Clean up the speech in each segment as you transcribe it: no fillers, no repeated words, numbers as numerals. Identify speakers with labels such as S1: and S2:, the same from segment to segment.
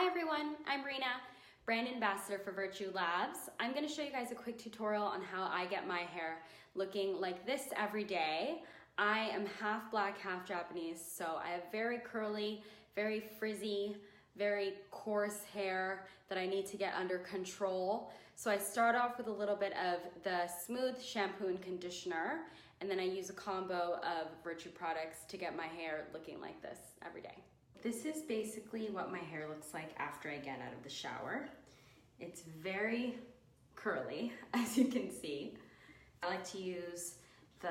S1: Hi everyone, I'm Rena, brand ambassador for Virtue Labs. I'm going to show you guys a quick tutorial on how I get my hair looking like this every day. I am half black, half Japanese, so I have very curly, very frizzy, very coarse hair that I need to get under control. So I start off with a little bit of the smooth shampoo and conditioner, and then I use a combo of Virtue products to get my hair looking like this every day. This is basically what my hair looks like after I get out of the shower. It's very curly, as you can see. I like to use the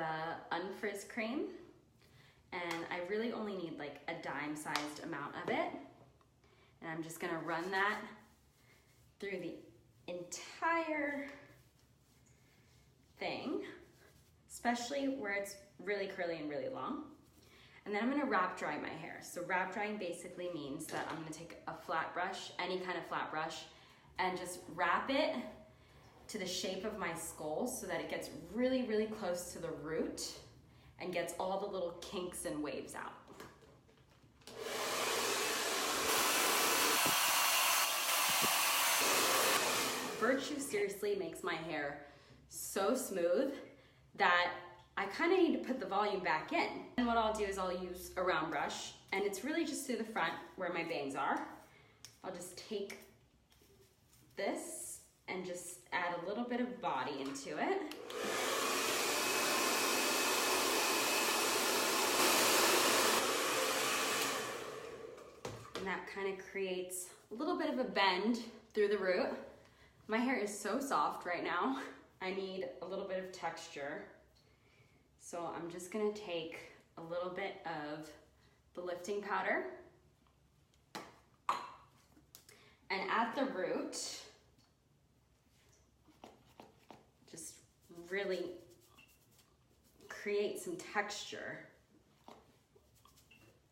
S1: Unfrizz Cream, and I really only need like a dime-sized amount of it. And I'm just gonna run that through the entire thing, especially where it's really curly and really long. And then I'm gonna wrap dry my hair. So wrap drying basically means that I'm gonna take a flat brush, any kind of flat brush, and just wrap it to the shape of my skull so that it gets really, really close to the root and gets all the little kinks and waves out. Virtue seriously makes my hair so smooth that I kind of need to put the volume back in. And what I'll do is I'll use a round brush, and it's really just through the front where my bangs are. I'll just take this and just add a little bit of body into it. And that kind of creates a little bit of a bend through the root. My hair is so soft right now. I need a little bit of texture. So I'm just gonna take a little bit of the lifting powder, and at the root, just really create some texture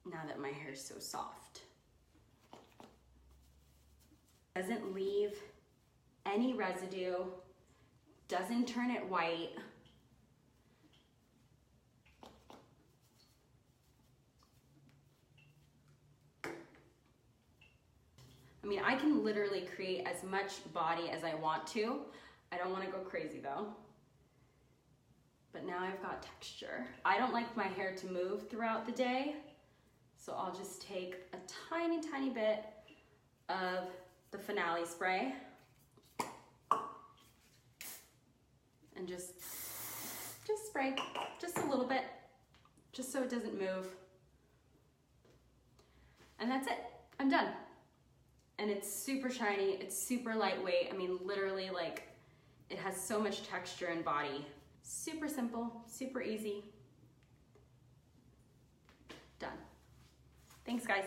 S1: now that my hair is so soft. Doesn't leave any residue, doesn't turn it white. I mean, I can literally create as much body as I want to. I don't want to go crazy though. But now I've got texture. I don't like my hair to move throughout the day, so I'll just take a tiny, tiny bit of the finale spray and just spray just a little bit, just so it doesn't move. And that's it, I'm done. And it's super shiny, it's super lightweight. I mean, literally, like, it has so much texture and body. Super simple, super easy. Done. Thanks, guys.